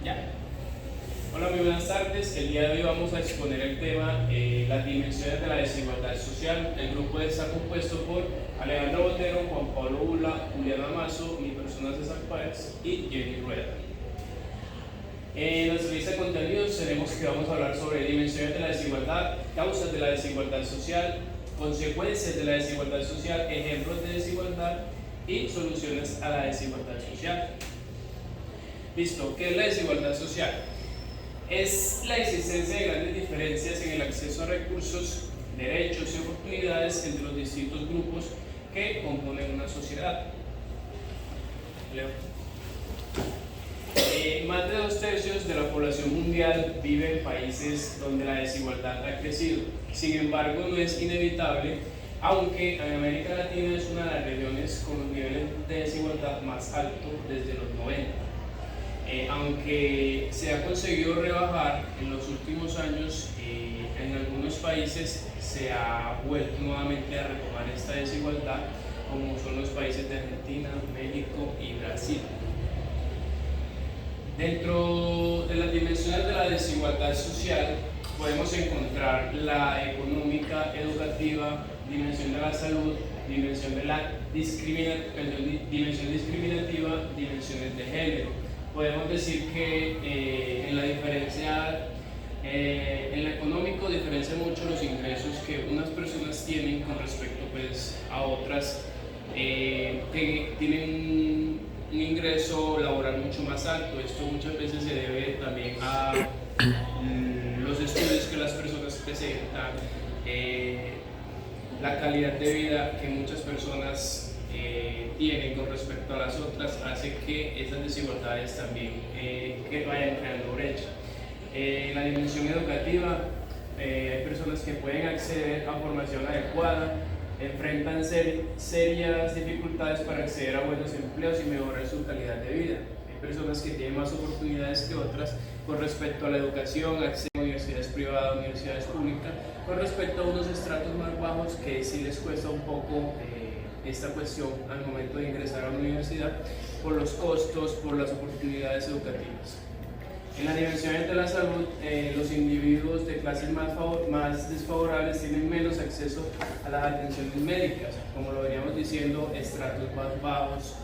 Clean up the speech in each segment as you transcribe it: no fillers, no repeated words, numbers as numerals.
Ya. Hola, muy buenas tardes. El día de hoy vamos a exponer el tema las dimensiones de la desigualdad social. El grupo está compuesto por Alejandro Botero, Juan Pablo Bula, Juliana Mazo, mi persona César Páez y Jenny Rueda. En nuestra lista de contenidos tenemos que vamos a hablar sobre dimensiones de la desigualdad, causas de la desigualdad social, consecuencias de la desigualdad social, ejemplos de desigualdad y soluciones a la desigualdad social. Listo, ¿qué es la desigualdad social? Es la existencia de grandes diferencias en el acceso a recursos, derechos y oportunidades entre los distintos grupos que componen una sociedad. Más de 2/3 de la población mundial vive en países donde la desigualdad ha crecido. Sin embargo, no es inevitable, aunque en América Latina es una de las regiones con los niveles de desigualdad más altos desde los 90. Aunque se ha conseguido rebajar en los últimos años, en algunos países se ha vuelto nuevamente a retomar esta desigualdad, como son los países de Argentina, México y Brasil. Dentro de las dimensiones de la desigualdad social podemos encontrar la económica, educativa, dimensión de la salud, dimensión de la dimensión discriminativa, dimensiones de género. Podemos decir que en la económico diferencia mucho los ingresos que unas personas tienen con respecto a otras que tienen un ingreso laboral mucho más alto. Esto muchas veces se debe también a los estudios que las personas presentan, la calidad de vida que muchas personas tienen con respecto a las otras, hace que esas desigualdades también que vayan creando brecha. En la dimensión educativa, hay personas que pueden acceder a formación adecuada, enfrentan serias dificultades para acceder a buenos empleos y mejorar su calidad de vida. Hay personas que tienen más oportunidades que otras con respecto a la educación, acceso a universidades privadas, universidades públicas, con respecto a unos estratos más bajos que sí les cuesta un poco esta cuestión al momento de ingresar a la universidad por los costos, por las oportunidades educativas. En las dimensiones de la salud, los individuos de clases más desfavorables tienen menos acceso a las atenciones médicas, como lo veníamos diciendo, estratos más bajos,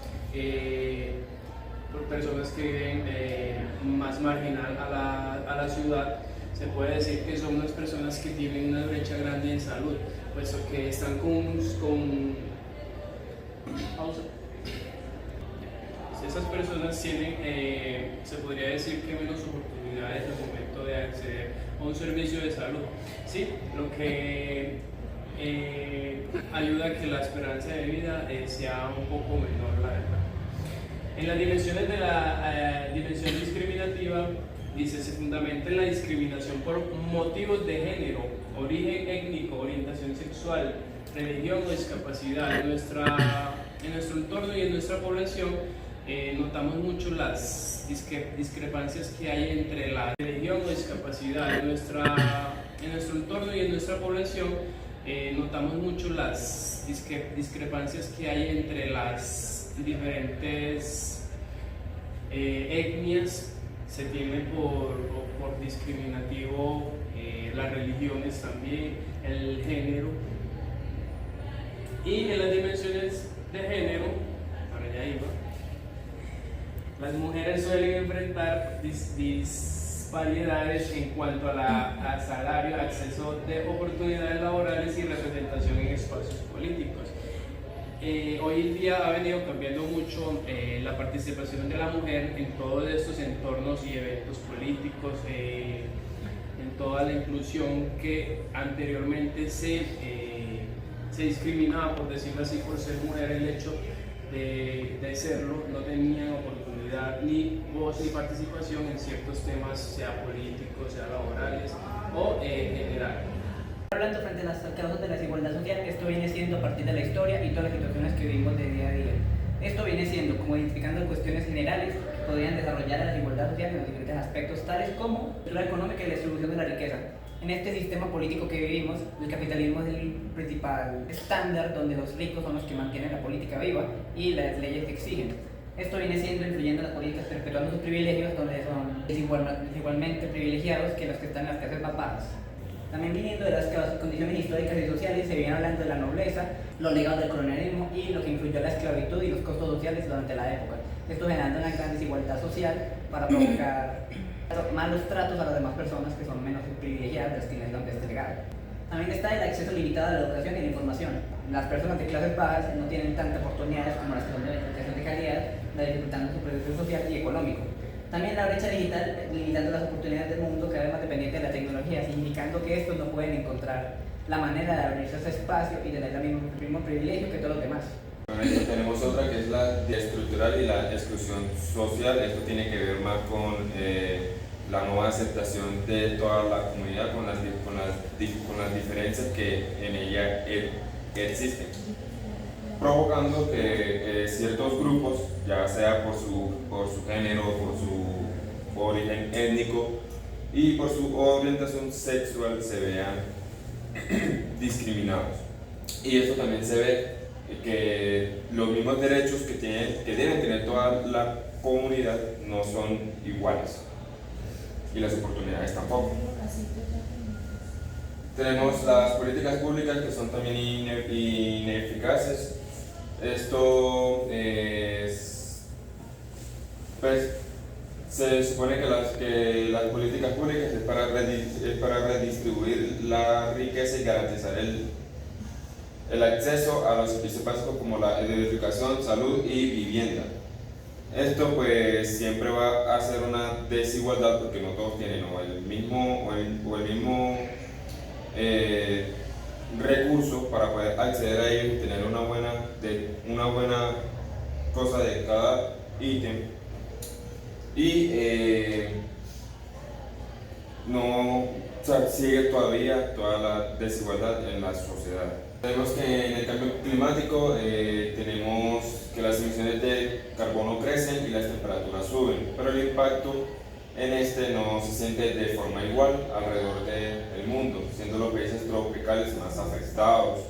por personas que viven más marginal a la ciudad. Se puede decir que son unas personas que tienen una brecha grande en salud, puesto que están esas personas tienen, se podría decir que menos oportunidades al momento de acceder a un servicio de salud, ¿sí? Lo que ayuda a que la esperanza de vida sea un poco menor, la verdad. En las dimensiones de la dimensión discriminativa, dice, se fundamenta en la discriminación por motivos de género, origen étnico, orientación sexual, religión o discapacidad. En nuestro entorno y en nuestra población notamos mucho las discrepancias que hay entre la religión o discapacidad. En nuestro entorno y en nuestra población notamos mucho las discrepancias que hay entre las diferentes etnias. Se tiene por discriminativo las religiones también, el género. Y en las dimensiones de género, para allá iba, las mujeres suelen enfrentar disparidades en cuanto a salario, acceso de oportunidades laborales y representación en espacios políticos. Hoy en día ha venido cambiando mucho la participación de la mujer en todos estos entornos y eventos políticos, en toda la inclusión que anteriormente se discriminaba, por decirlo así, por ser mujer. El hecho de serlo, no tenían oportunidad ni voz ni participación en ciertos temas, sea políticos, sea laborales o en general. Hablando frente a las causas de la desigualdad social, esto viene siendo a partir de la historia y todas las situaciones que vivimos de día a día. Esto viene siendo como identificando cuestiones generales que podrían desarrollar la desigualdad social en los diferentes aspectos, tales como la estructura económica y la distribución de la riqueza. En este sistema político que vivimos, el capitalismo es el principal estándar donde los ricos son los que mantienen la política viva y las leyes que exigen. Esto viene siendo influyendo en las políticas, perpetuando sus privilegios, donde son desigualmente privilegiados que los que están en las clases más bajas. También viniendo de las condiciones históricas y sociales, se viene hablando de la nobleza, los legados del colonialismo y lo que influyó la esclavitud y los costos sociales durante la época. Esto generando una gran desigualdad social para provocar malos tratos a las demás personas que son menos privilegiadas de quienes de este legado. También está el acceso limitado a la educación y la información. Las personas de clases bajas no tienen tantas oportunidades como las que son de educación de calidad, dificultando su progreso social y económico. También la brecha digital, limitando las oportunidades del mundo cada vez más dependiente de la tecnología, significando que estos no pueden encontrar la manera de abrirse ese espacio y tener el mismo privilegio que todos los demás. Bueno, tenemos otra que es la estructural y la exclusión social. Esto tiene que ver más con la nueva aceptación de toda la comunidad con las diferencias que en ella existen, provocando que ciertos grupos, ya sea por su género, por su origen étnico y por su orientación sexual, se vean discriminados. Y esto también se ve que los mismos derechos que deben tener toda la comunidad no son iguales y las oportunidades tampoco. Tenemos las políticas públicas que son también ineficaces. Esto pues, se supone que las políticas públicas es para redistribuir la riqueza y garantizar el acceso a los servicios básicos como la educación, salud y vivienda. Esto pues siempre va a ser una desigualdad porque no todos tienen el mismo recurso para poder acceder a ellos y tener una buena cosa de cada ítem, y sigue todavía toda la desigualdad en la sociedad. Tenemos que en el cambio climático tenemos que las emisiones de carbono crecen y las temperaturas suben, pero el impacto en este no se siente de forma igual alrededor del mundo, siendo los países tropicales más afectados.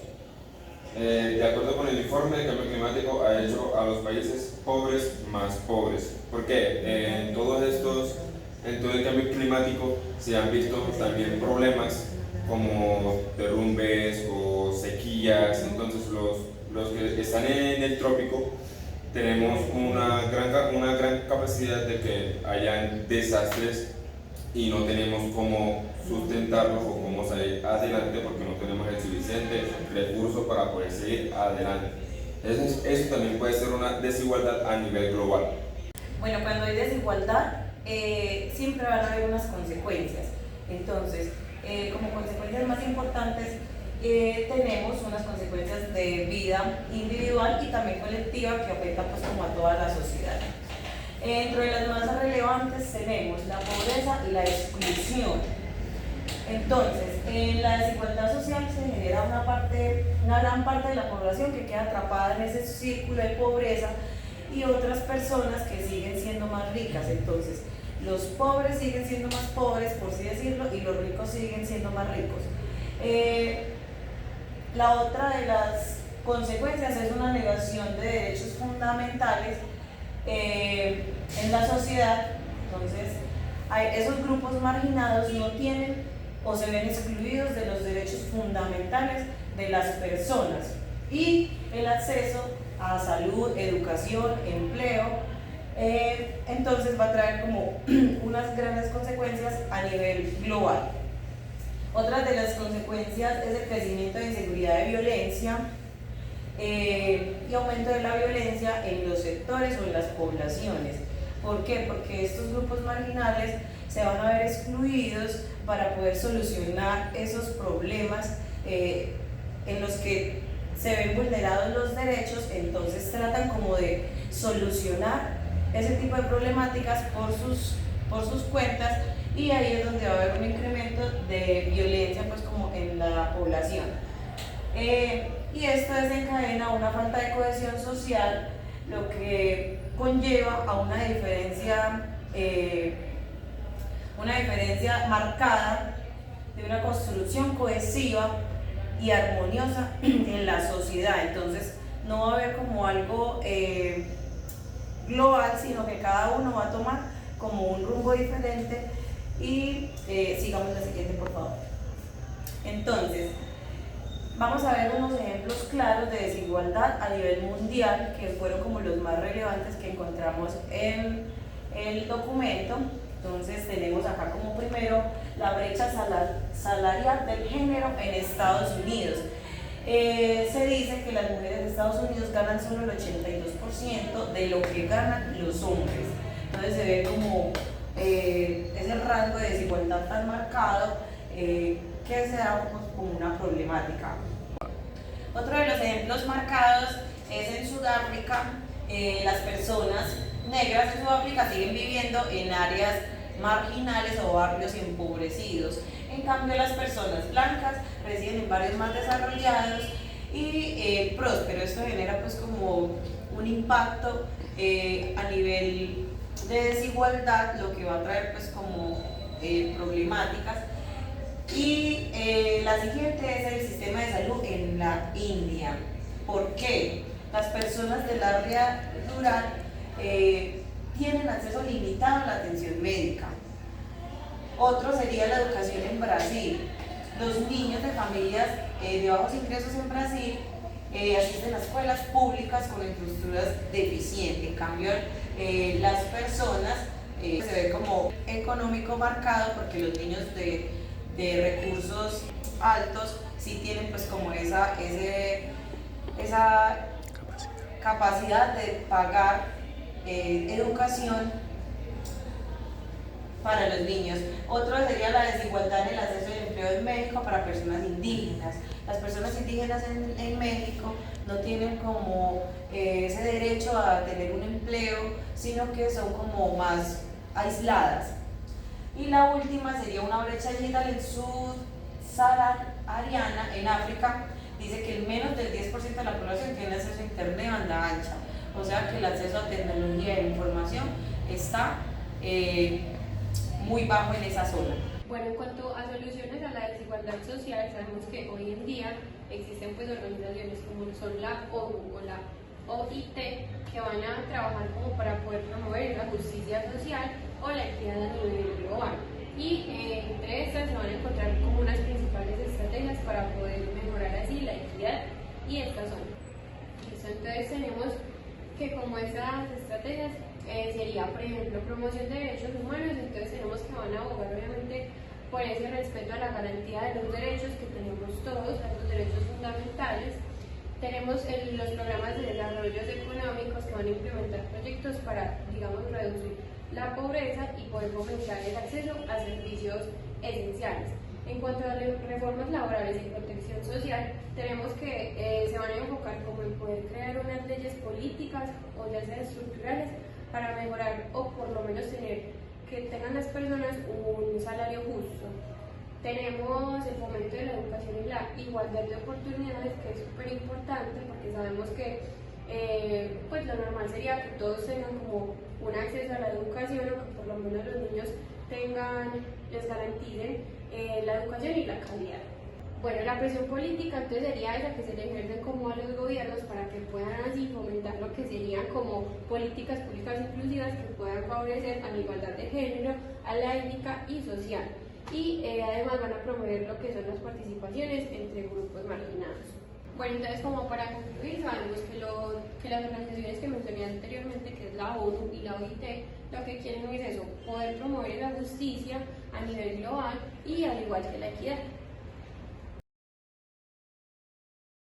De acuerdo con el informe, el cambio climático ha hecho a los países pobres más pobres. ¿Por qué? En todo el cambio climático se han visto también problemas como derrumbes o sequías. Entonces los que están en el trópico tenemos una gran capacidad de que hayan desastres y no tenemos cómo sustentarlos o cómo salir adelante porque no tenemos el suficiente recurso para poder seguir adelante. Eso también puede ser una desigualdad a nivel global. Bueno, cuando hay desigualdad siempre van a haber unas consecuencias. Entonces, como consecuencias más importantes tenemos unas consecuencias de vida individual y también colectiva que afectan pues como a toda la sociedad. Dentro de las más relevantes tenemos la pobreza y la exclusión. Entonces, en la desigualdad social se genera una gran parte de la población que queda atrapada en ese círculo de pobreza y otras personas que siguen siendo más ricas. Entonces, los pobres siguen siendo más pobres, por así decirlo, y los ricos siguen siendo más ricos. La otra de las consecuencias es una negación de derechos fundamentales en la sociedad. Entonces, esos grupos marginados no tienen o se ven excluidos de los derechos fundamentales de las personas y el acceso a salud, educación, empleo. Entonces va a traer como unas grandes consecuencias a nivel global. Otra de las consecuencias es el crecimiento de inseguridad y violencia y aumento de la violencia en los sectores o en las poblaciones. ¿Por qué? Porque estos grupos marginales se van a ver excluidos para poder solucionar esos problemas en los que se ven vulnerados los derechos. Entonces tratan como de solucionar ese tipo de problemáticas por sus cuentas, y ahí es donde va a haber un incremento de violencia pues como en la población. Y esto desencadena una falta de cohesión social, lo que conlleva a una diferencia marcada de una construcción cohesiva y armoniosa en la sociedad. Entonces no va a haber como algo global, sino que cada uno va a tomar como un rumbo diferente. Y sigamos la siguiente, por favor. Entonces, vamos a ver unos ejemplos claros de desigualdad a nivel mundial, que fueron como los más relevantes que encontramos en el documento. Entonces tenemos acá como primero la brecha salarial del género en Estados Unidos. Se dice que las mujeres de Estados Unidos ganan solo el 82% de lo que ganan los hombres. Entonces se ve como ese rango de desigualdad tan marcado que se da como una problemática. Otro de los ejemplos marcados es en Sudáfrica. Las personas negras en Sudáfrica siguen viviendo en áreas marginales o barrios empobrecidos. En cambio, las personas blancas residen en barrios más desarrollados y prósperos. Esto genera pues como un impacto a nivel de desigualdad, lo que va a traer pues como problemáticas. Y la siguiente es el sistema de salud en la India. ¿Por qué? Las personas del área rural tienen acceso limitado a la atención médica. Otro sería la educación en Brasil. Los niños de familias de bajos ingresos en Brasil asisten a escuelas públicas con infraestructuras deficientes. En cambio, las personas se ve como económico marcado porque los niños de recursos altos sí tienen pues como esa capacidad de pagar educación para los niños. Otro sería la desigualdad en el acceso al empleo en México para personas indígenas. Las personas indígenas en México no tienen como ese derecho a tener un empleo, sino que son como más aisladas. Y la última sería una brecha digital en subsahariana, en África. Dice que el menos del 10% de la población tiene acceso a internet de banda ancha. O sea que el acceso a tecnología e información está muy bajo en esa zona. Bueno, en cuanto a soluciones a la desigualdad social, sabemos que hoy en día existen pues organizaciones como son la ONU o la OIT que van a trabajar como para poder promover la justicia social o la equidad a nivel global. Y entre estas se van a encontrar como unas principales estrategias para poder mejorar así la equidad y esta zona. Entonces tenemos que como esas estrategias sería, por ejemplo, promoción de derechos humanos. Entonces tenemos que van a abogar obviamente por ese respeto a la garantía de los derechos que tenemos todos, a los derechos fundamentales. Tenemos los programas de desarrollo económicos que van a implementar proyectos para, digamos, reducir la pobreza y poder fomentar el acceso a servicios esenciales. En cuanto a las reformas laborales y protección social, tenemos que se van a enfocar como en poder crear unas leyes políticas o ya sea estructurales para mejorar o por lo menos que tengan las personas un salario justo. Tenemos el fomento de la educación y la igualdad de oportunidades, que es súper importante porque sabemos que pues lo normal sería que todos tengan como un acceso a la educación o que por lo menos los niños les garanticen la educación y la calidad. Bueno, la presión política entonces sería esa que se le ejercen como a los gobiernos para que puedan así fomentar lo que serían como políticas públicas inclusivas que puedan favorecer a la igualdad de género, a la étnica y social. Y además van a promover lo que son las participaciones entre grupos marginados. Bueno, entonces como para concluir, sabemos que las organizaciones que mencioné anteriormente, que es la ONU y la OIT, lo que quieren es eso, poder promover la justicia a nivel global y al igual que la equidad.